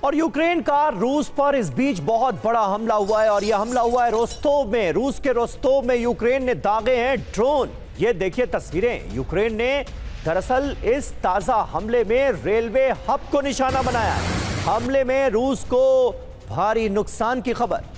और यूक्रेन का रूस पर इस बीच बहुत बड़ा हमला हुआ है और यह हमला हुआ है रोस्तोव में। रूस के रोस्तोव में यूक्रेन ने दागे हैं ड्रोन। ये देखिए तस्वीरें। यूक्रेन ने दरअसल इस ताजा हमले में रेलवे हब को निशाना बनाया है। हमले में रूस को भारी नुकसान की खबर।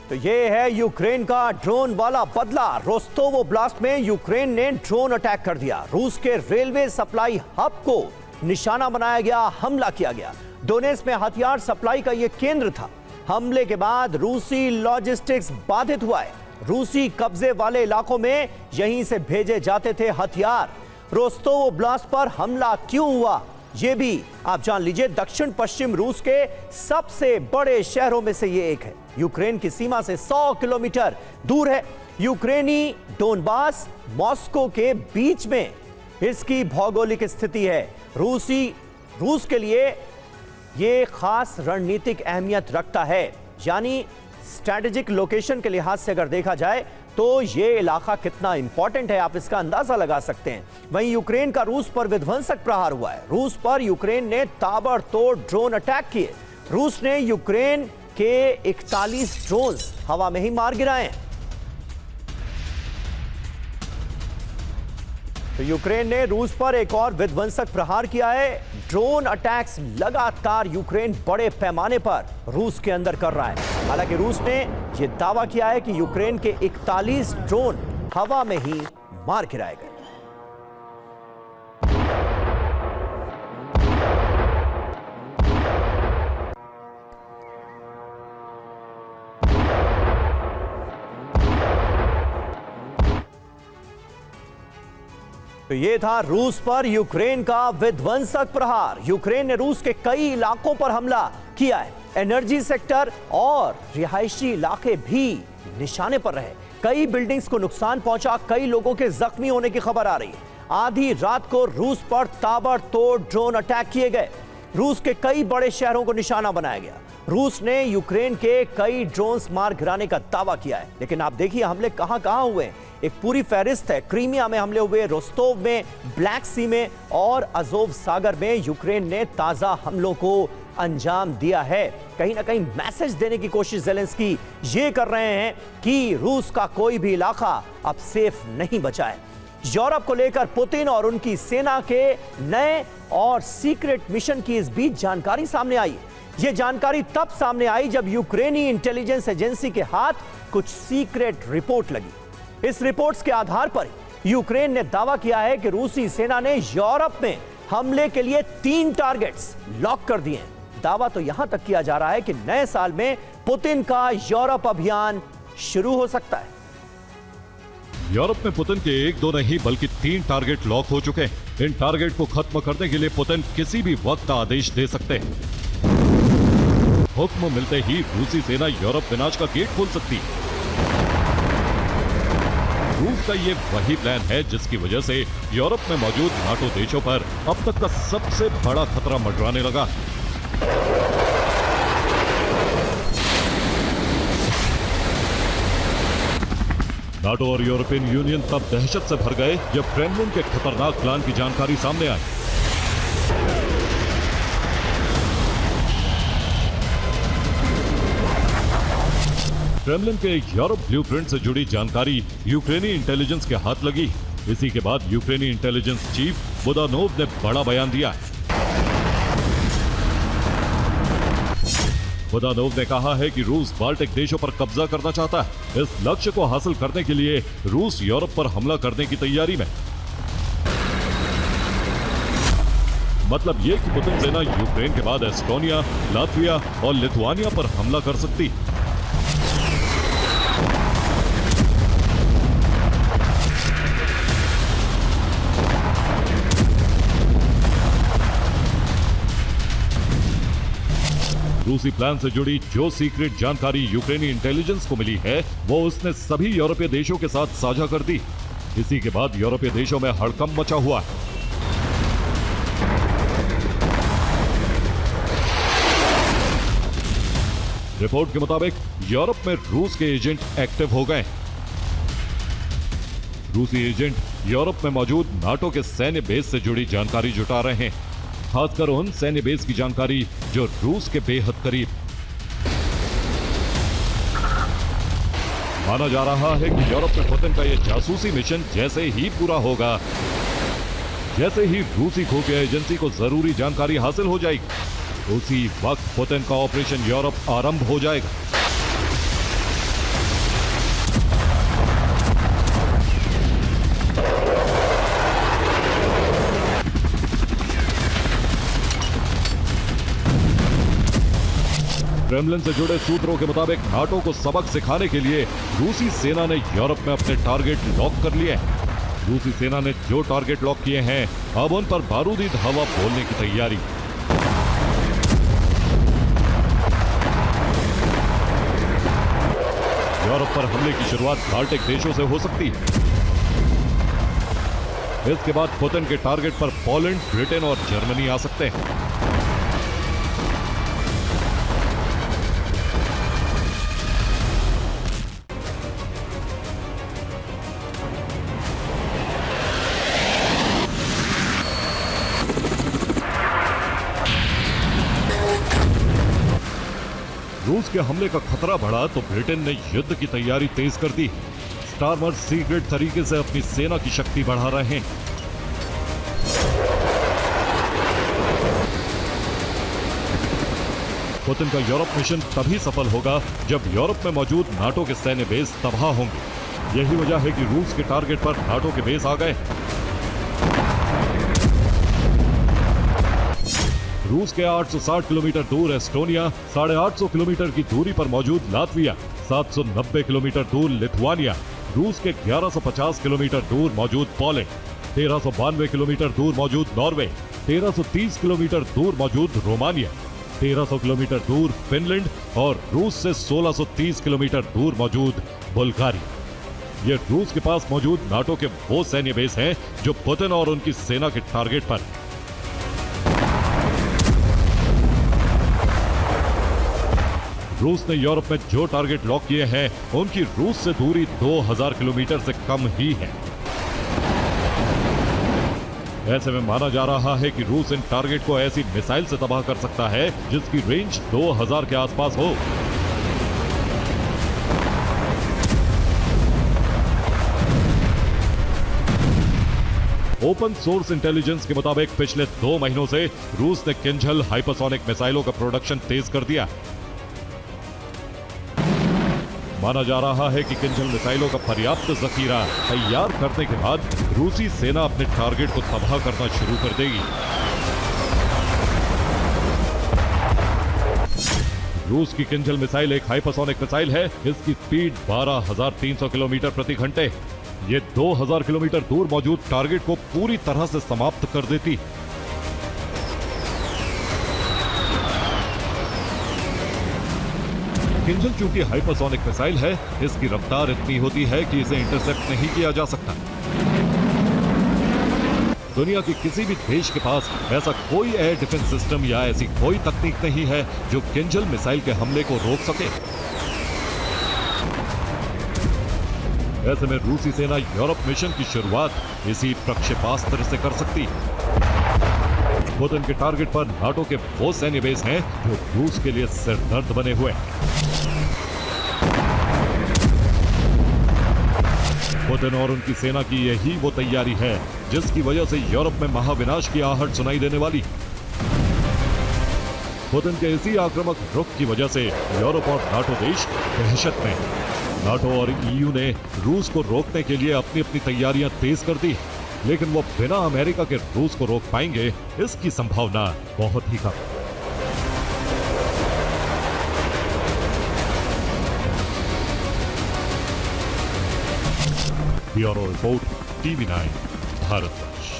तो ये है यूक्रेन का ड्रोन वाला बदला। रोस्तोव ओब्लास्ट में यूक्रेन ने ड्रोन अटैक कर दिया। रूस के रेलवे सप्लाई हब को निशाना बनाया गया, हमला किया गया। डोनेट्स्क में हथियार सप्लाई का यह केंद्र था। हमले के बाद रूसी लॉजिस्टिक्स बाधित हुआ है। रूसी कब्जे वाले इलाकों में यहीं से भेजे जाते थे हथियार। रोस्तोव ओब्लास्ट पर हमला क्यों हुआ यह भी आप जान लीजिए। दक्षिण पश्चिम रूस के सबसे बड़े शहरों में से यह एक है। यूक्रेन की सीमा से 100 किलोमीटर दूर है। यूक्रेनी डोनबास मॉस्को के बीच में इसकी भौगोलिक स्थिति है। रूस के लिए यह खास रणनीतिक अहमियत रखता है। यानी स्ट्रैटेजिक लोकेशन के लिहाज से अगर देखा जाए तो यह इलाका कितना इंपॉर्टेंट है आप इसका अंदाजा लगा सकते हैं। वहीं यूक्रेन का रूस पर विध्वंसक प्रहार हुआ है। रूस पर यूक्रेन ने ताबड़तोड़ ड्रोन अटैक किए। रूस ने यूक्रेन के 41 ड्रोन्स हवा में ही मार गिराए। तो यूक्रेन ने रूस पर एक और विध्वंसक प्रहार किया है। ड्रोन अटैक्स लगातार यूक्रेन बड़े पैमाने पर रूस के अंदर कर रहा है। हालांकि रूस ने यह दावा किया है कि यूक्रेन के 41 ड्रोन हवा में ही मार गिराए गए। तो ये था रूस पर यूक्रेन का विध्वंसक प्रहार। यूक्रेन ने रूस के कई इलाकों पर हमला किया है। एनर्जी सेक्टर और रिहायशी इलाके भी निशाने पर रहे। कई बिल्डिंग्स को नुकसान पहुंचा, कई लोगों के जख्मी होने की खबर आ रही है। आधी रात को रूस पर ताबड़तोड़ ड्रोन अटैक किए गए। रूस के कई बड़े शहरों को निशाना बनाया गया। रूस ने यूक्रेन के कई ड्रोन्स मार गिराने का दावा किया है। लेकिन आप देखिए हमले कहां कहां हुए हैं। एक पूरी फहरिस्त है। क्रीमिया में हमले हुए, रोस्तोव में, ब्लैक सी में और अजोव सागर में यूक्रेन ने ताजा हमलों को अंजाम दिया है। कहीं ना कहीं मैसेज देने की कोशिश ज़ेलेंस्की ये कर रहे हैं कि रूस का कोई भी इलाका अब सेफ नहीं बचा है। यूरोप को लेकर पुतिन और उनकी सेना के नए और सीक्रेट मिशन की इस बीच जानकारी सामने आई। यह जानकारी तब सामने आई जब यूक्रेनी इंटेलिजेंस एजेंसी के हाथ कुछ सीक्रेट रिपोर्ट लगी। इस रिपोर्ट्स के आधार पर यूक्रेन ने दावा किया है कि रूसी सेना ने यूरोप में हमले के लिए 3 टारगेट्स लॉक कर दिए हैं। दावा तो यहां तक किया जा रहा है कि नए साल में पुतिन का यूरोप अभियान शुरू हो सकता है। यूरोप में पुतिन के 1-2 नहीं बल्कि 3 टारगेट लॉक हो चुके हैं। इन टारगेट को खत्म करने के लिए पुतिन किसी भी वक्त आदेश दे सकते हैं। हुक्म मिलते ही रूसी सेना यूरोप विनाश का गेट खोल सकती है। रूस का ये वही प्लान है जिसकी वजह से यूरोप में मौजूद नाटो देशों पर अब तक का सबसे बड़ा खतरा मंडराने लगा। नाटो और यूरोपियन यूनियन तब दहशत से भर गए जब क्रेमलिन के खतरनाक प्लान की जानकारी सामने आई। क्रेमलिन के यूरोप ब्लूप्रिंट से जुड़ी जानकारी यूक्रेनी इंटेलिजेंस के हाथ लगी। इसी के बाद यूक्रेनी इंटेलिजेंस चीफ बुदानोव ने बड़ा बयान दिया। बुदानोव ने कहा है कि रूस बाल्टिक देशों पर कब्जा करना चाहता है। इस लक्ष्य को हासिल करने के लिए रूस यूरोप पर हमला करने की तैयारी में। मतलब ये कि पुतिन सेना यूक्रेन के बाद एस्टोनिया, लातविया और लिथुआनिया पर हमला कर सकती है। रूसी प्लान से जुड़ी जो सीक्रेट जानकारी यूक्रेनी इंटेलिजेंस को मिली है वो उसने सभी यूरोपीय देशों के साथ साझा कर दी। इसी के बाद यूरोपीय देशों में हड़कंप मचा हुआ है। रिपोर्ट के मुताबिक यूरोप में रूस के एजेंट एक्टिव हो गए। रूसी एजेंट यूरोप में मौजूद नाटो के सैन्य बेस से जुड़ी जानकारी जुटा रहे हैं, खासकर उन सैन्य बेस की जानकारी जो रूस के बेहद करीब। माना जा रहा है कि यूरोप में पुतिन का यह जासूसी मिशन जैसे ही पूरा होगा, जैसे ही रूसी खुफिया एजेंसी को जरूरी जानकारी हासिल हो जाएगी, उसी वक्त पुतिन का ऑपरेशन यूरोप आरंभ हो जाएगा। क्रेमलिन से जुड़े सूत्रों के मुताबिक नाटो को सबक सिखाने के लिए रूसी सेना ने यूरोप में अपने टारगेट लॉक कर लिए हैं। रूसी सेना ने जो टारगेट लॉक किए हैं, अब उन पर बारूदी धावा बोलने की तैयारी। यूरोप पर हमले की शुरुआत बाल्टिक देशों से हो सकती है। इसके बाद पुतिन के टारगेट पर पोलैंड, ब्रिटेन और जर्मनी आ सकते हैं। रूस के हमले का खतरा बढ़ा तो ब्रिटेन ने युद्ध की तैयारी तेज कर दी। स्टारमर सीक्रेट तरीके से अपनी सेना की शक्ति बढ़ा रहे हैं। पुतिन का यूरोप मिशन तभी सफल होगा जब यूरोप में मौजूद नाटो के सैन्य बेस तबाह होंगे। यही वजह है कि रूस के टारगेट पर नाटो के बेस आ गए। रूस के 860 किलोमीटर दूर एस्टोनिया, 850 किलोमीटर की दूरी पर मौजूद लातविया, 790 किलोमीटर दूर लिथुआनिया, रूस के 1150 किलोमीटर दूर मौजूद पोलैंड, 1392 किलोमीटर दूर मौजूद नॉर्वे, 1330 किलोमीटर दूर मौजूद रोमानिया, 1300 किलोमीटर दूर फिनलैंड और रूस से 1630 किलोमीटर दूर मौजूद बुल्गारिया। ये रूस के पास मौजूद नाटो के वो सैन्य बेस हैं जो पुतिन और उनकी सेना के टारगेट पर। रूस ने यूरोप में जो टारगेट लॉक किए हैं, उनकी रूस से दूरी 2000 किलोमीटर से कम ही है। ऐसे में माना जा रहा है कि रूस इन टारगेट को ऐसी मिसाइल से तबाह कर सकता है जिसकी रेंज 2000 के आसपास हो। ओपन सोर्स इंटेलिजेंस के मुताबिक पिछले 2 महीनों से रूस ने किंझल हाइपरसोनिक मिसाइलों का प्रोडक्शन तेज कर दिया। माना जा रहा है कि किंझल मिसाइलों का पर्याप्त जखीरा तैयार करने के बाद रूसी सेना अपने टारगेट को तबाह करना शुरू कर देगी। रूस की किंझल मिसाइल एक हाइपरसोनिक मिसाइल है। इसकी स्पीड 12,300 किलोमीटर प्रति घंटे। ये 2000 किलोमीटर दूर मौजूद टारगेट को पूरी तरह से समाप्त कर देती। किंझल चूंकि हाइपरसोनिक मिसाइल है, इसकी रफ्तार इतनी होती है कि इसे इंटरसेप्ट नहीं किया जा सकता। दुनिया के किसी भी देश के पास ऐसा कोई एयर डिफेंस सिस्टम या ऐसी कोई तकनीक नहीं है जो किंझल मिसाइल के हमले को रोक सके। ऐसे में रूसी सेना यूरोप मिशन की शुरुआत इसी प्रक्षेपास्त्र से कर सकती। पुतिन के टारगेट पर नाटो के वो सैन्य बेस हैं जो रूस के लिए सिरदर्द बने हुए हैं। पुतिन और उनकी सेना की यही वो तैयारी है जिसकी वजह से यूरोप में महाविनाश की आहट सुनाई देने वाली। पुतिन के इसी आक्रामक रुख की वजह से यूरोप और नाटो देश दहशत में। नाटो और ईयू ने रूस को रोकने के लिए अपनी अपनी तैयारियां तेज कर दी, लेकिन वो बिना अमेरिका के रूस को रोक पाएंगे इसकी संभावना बहुत ही कम। Bureau report, TV9 Bharat.